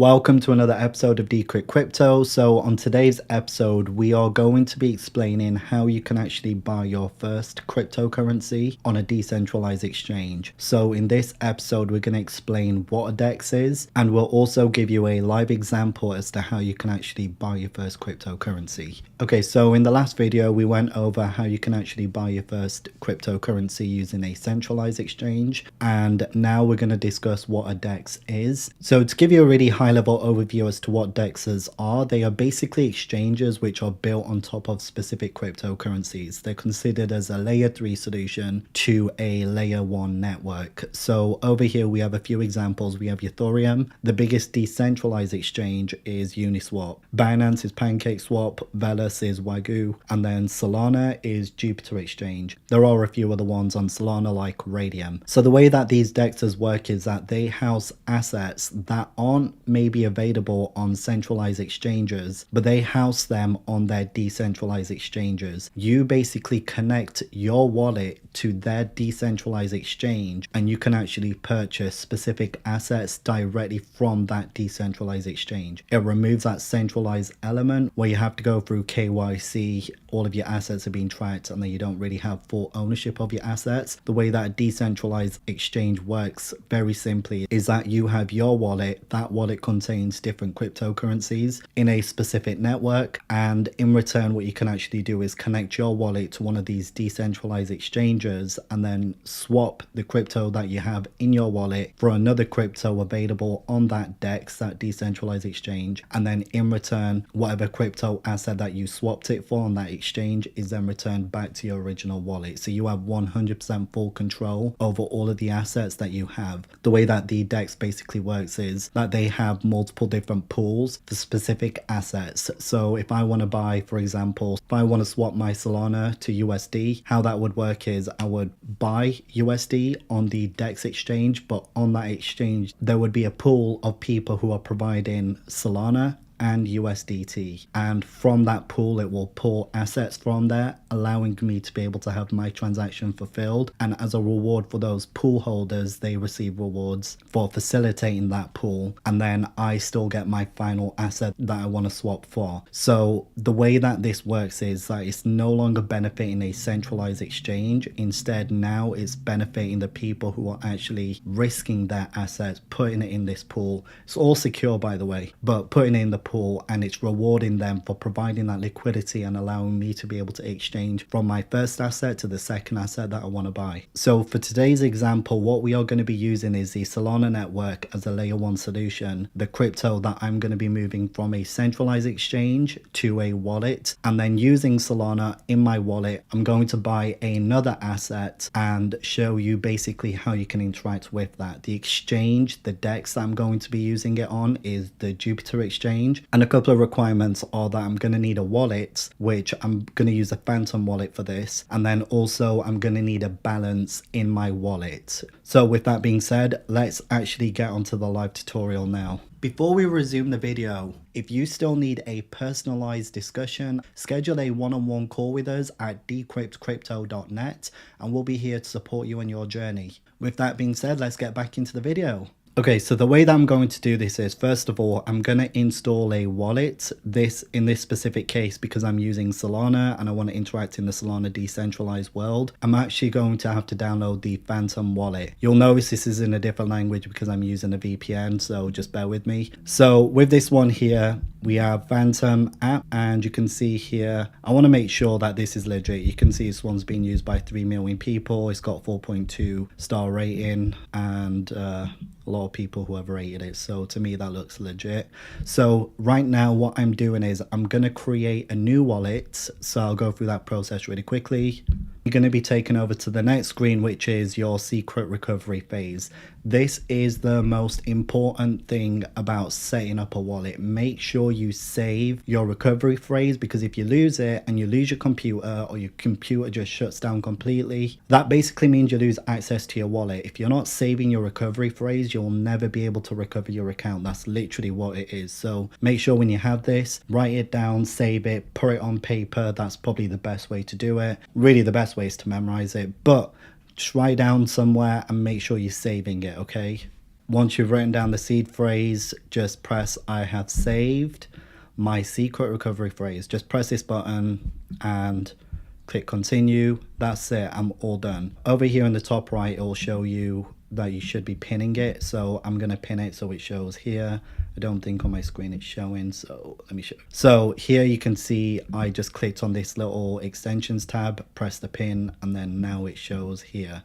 Welcome to another episode of Decrypt Crypto. So on today's episode, we are going to be explaining how you can actually buy your first cryptocurrency on a decentralized exchange. So in this episode, we're going to explain what a DEX is, and we'll also give you a live example as to how you can actually buy your first cryptocurrency. Okay, so in the last video, we went over how you can actually buy your first cryptocurrency using a centralized exchange, and now we're going to discuss what a DEX is. So to give you a really high-level overview as to what DEXs are, they are basically exchanges which are built on top of specific cryptocurrencies. They're considered as a layer 3 solution to a layer 1 network. So over here we have a few examples. We have Ethereum. The biggest decentralized exchange is Uniswap. Binance is PancakeSwap. Velas is Wagyu. And then Solana is Jupiter Exchange. There are a few other ones on Solana like Radium. So the way that these DEXs work is that they house assets that aren't maybe available on centralized exchanges, but they house them on their decentralized exchanges. You basically connect your wallet to their decentralized exchange, and you can actually purchase specific assets directly from that decentralized exchange. It removes that centralized element where you have to go through KYC, all of your assets are being tracked, and then you don't really have full ownership of your assets. The way that a decentralized exchange works very simply is that you have your wallet. That wallet contains different cryptocurrencies in a specific network, and in return what you can actually do is connect your wallet to one of these decentralized exchanges and then swap the crypto that you have in your wallet for another crypto available on that DEX, that decentralized exchange, and then in return whatever crypto asset that you swapped it for on that exchange is then returned back to your original wallet. So you have 100% full control over all of the assets that you have. The way that the DEX basically works is that they have multiple different pools for specific assets. So if I want to buy, for example, if I want to swap my Solana to USD, how that would work is I would buy USD on the DEX exchange, but on that exchange there would be a pool of people who are providing Solana and USDT, and from that pool it will pull assets from there, allowing me to be able to have my transaction fulfilled. And as a reward for those pool holders, they receive rewards for facilitating that pool, and then I still get my final asset that I want to swap for. So the way that this works is that it's no longer benefiting a centralized exchange. Instead, now it's benefiting the people who are actually risking their assets, putting it in this pool. It's all secure, by the way, but putting it in the pool, and it's rewarding them for providing that liquidity and allowing me to be able to exchange from my first asset to the second asset that I want to buy. So for today's example, what we are going to be using is the Solana network as a layer 1 solution, the crypto that I'm going to be moving from a centralized exchange to a wallet, and then using Solana in my wallet I'm going to buy another asset and show you basically how you can interact with that. The exchange, the DEX that I'm going to be using it on is the Jupiter Exchange. And a couple of requirements are that I'm going to need a wallet, which I'm going to use a Phantom wallet for this, and then also I'm going to need a balance in my wallet. So with that being said, let's actually get onto the live tutorial now. Before we resume the video, if you still need a personalized discussion, schedule a one-on-one call with us at decryptcrypto.net, and we'll be here to support you on your journey. With that being said, let's get back into the video. Okay, so the way that I'm going to do this is, first of all, I'm going to install a wallet. In this specific case, because I'm using Solana and I want to interact in the Solana decentralized world, I'm actually going to have to download the Phantom wallet. You'll notice this is in a different language because I'm using a VPN, so just bear with me. So with this one here, we have Phantom app, and you can see here, I want to make sure that this is legit. You can see this one's being used by 3 million people. It's got 4.2 star rating, and a lot of people who have rated it, so to me that looks legit. So right now what I'm doing is I'm going to create a new wallet, so I'll go through that process really quickly. You're going to be taken over to the next screen, which is your secret recovery phase. This is the most important thing about setting up a wallet. Make sure you save your recovery phrase, because if you lose it and you lose your computer, or your computer just shuts down completely, that basically means you lose access to your wallet. If you're not saving your recovery phrase, you'll never be able to recover your account. That's literally what it is. So make sure when you have this, write it down, save it, put it on paper. That's probably the best way to do it. Really, the best way is to memorize it, but just write down somewhere and make sure you're saving it, okay? Once you've written down the seed phrase, just press I have saved my secret recovery phrase. Just press this button and click continue. That's it, I'm all done. Over here in the top right, it will show you that you should be pinning it. So I'm gonna pin it so it shows here. I don't think on my screen it's showing, so let me show. So here you can see I just clicked on this little extensions tab, press the pin, and then now it shows here.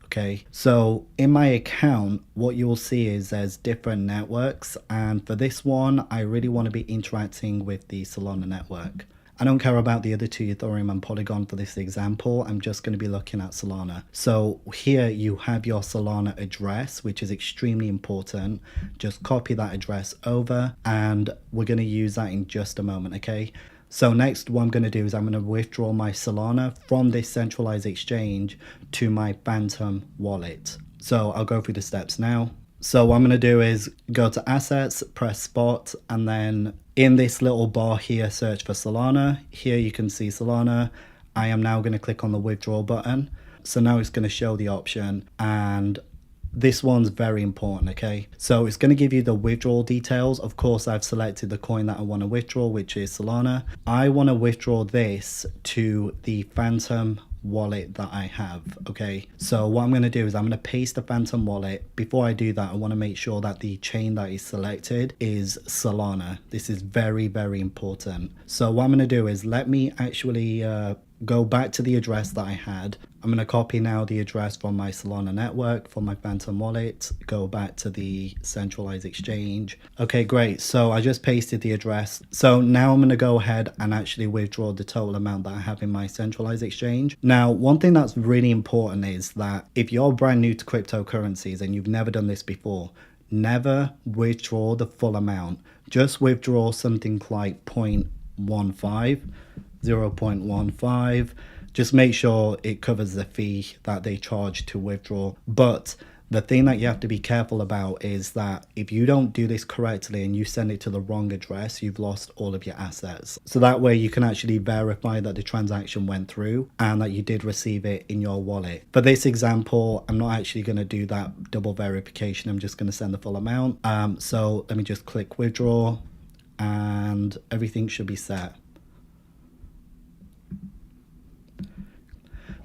Okay, so in my account, what you'll see is there's different networks, and for this one, I really want to be interacting with the Solana network. I don't care about the other two, Ethereum and Polygon, for this example. I'm just going to be looking at Solana. So here you have your Solana address, which is extremely important. Just copy that address over, and we're going to use that in just a moment, okay? So next, what I'm going to do is I'm going to withdraw my Solana from this centralized exchange to my Phantom wallet. So I'll go through the steps now. So what I'm going to do is go to assets, press spot, and then in this little bar here, search for Solana. Here you can see Solana. I am now going to click on the withdraw button. So now it's going to show the option, and this one's very important, okay? So it's going to give you the withdrawal details. Of course, I've selected the coin that I want to withdraw, which is Solana. I want to withdraw this to the Phantom wallet that I have, okay? So what I'm going to do is I'm going to paste the Phantom wallet. Before I do that, I want to make sure that the chain that is selected is Solana. This is very, very important. So what I'm going to do is let me actually go back to the address that I had. I'm going to copy now the address from my Solana network for my Phantom wallet, go back to the centralized exchange. Okay, great. So I just pasted the address. So now I'm going to go ahead and actually withdraw the total amount that I have in my centralized exchange. Now, one thing that's really important is that if you're brand new to cryptocurrencies and you've never done this before, never withdraw the full amount. Just withdraw something like 0.15. Just make sure it covers the fee that they charge to withdraw. But the thing that you have to be careful about is that if you don't do this correctly and you send it to the wrong address, you've lost all of your assets. So that way you can actually verify that the transaction went through and that you did receive it in your wallet. For this example, I'm not actually going to do that double verification. I'm just going to send the full amount. So let me just click withdraw and everything should be set.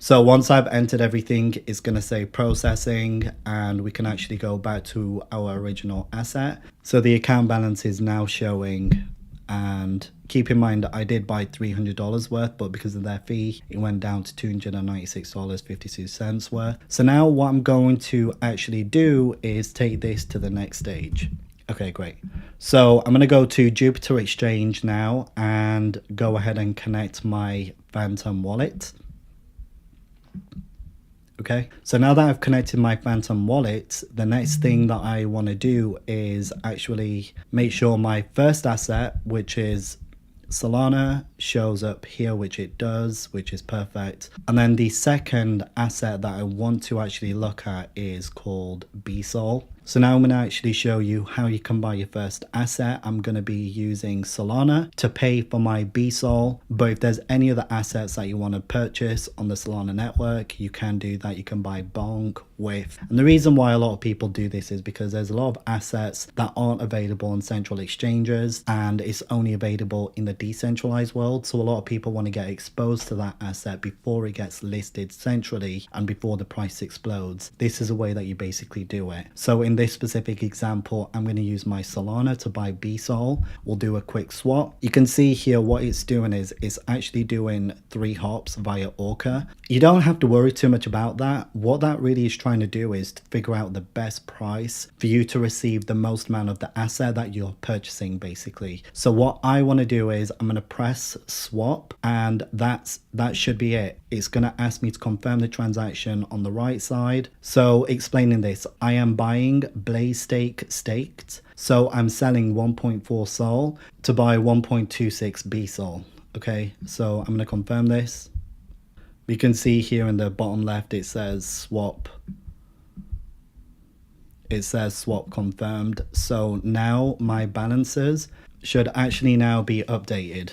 So once I've entered everything, it's going to say processing, and we can actually go back to our original asset. So the account balance is now showing, and keep in mind I did buy $300 worth, but because of their fee, it went down to $296.52 worth. So now what I'm going to actually do is take this to the next stage. Okay, great. So I'm going to go to Jupiter Exchange now and go ahead and connect my Phantom wallet. Okay, so now that I've connected my Phantom wallet, the next thing that I want to do is actually make sure my first asset, which is Solana, shows up here, which it does, which is perfect. And then the second asset that I want to actually look at is called BSOL. So now I'm going to actually show you how you can buy your first asset. I'm going to be using Solana to pay for my BSOL, but if there's any other assets that you want to purchase on the Solana network, you can do that. You can buy Bonk, WIF. And the reason why a lot of people do this is because there's a lot of assets that aren't available on central exchanges, and it's only available in the decentralized world. So a lot of people want to get exposed to that asset before it gets listed centrally and before the price explodes. This is a way that you basically do it. So in this specific example, I'm going to use my Solana to buy BSOL. We'll do a quick swap. You can see here what it's doing is it's actually doing 3 hops via Orca. You don't have to worry too much about that. What that really is trying to do is to figure out the best price for you to receive the most amount of the asset that you're purchasing, basically. So what I want to do is I'm going to press swap, and that should be it. It's going to ask me to confirm the transaction on the right side. So explaining this, I am buying Blaze Stake staked. So I'm selling 1.4 Sol to buy 1.26 B Sol. Okay, so I'm going to confirm this. You can see here in the bottom left, it says swap. It says swap confirmed. So now my balances should actually now be updated.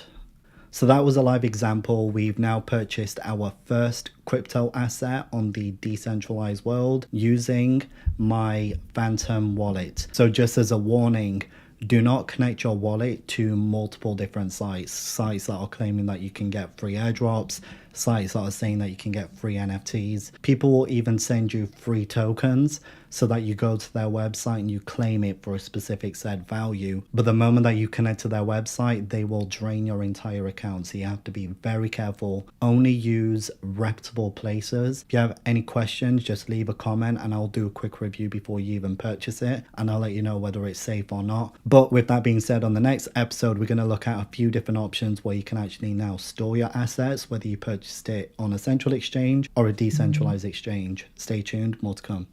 So that was a live example. We've now purchased our first crypto asset on the decentralized world using my Phantom wallet. So just as a warning, do not connect your wallet to multiple different sites that are claiming that you can get free airdrops, sites that are saying that you can get free NFTs. People will even send you free tokens so that you go to their website and you claim it for a specific set value. But the moment that you connect to their website, they will drain your entire account. So you have to be very careful. Only use reputable places. If you have any questions, just leave a comment and I'll do a quick review before you even purchase it. And I'll let you know whether it's safe or not. But with that being said, on the next episode, we're going to look at a few different options where you can actually now store your assets, whether you purchased it on a central exchange or a decentralized exchange. Stay tuned, more to come.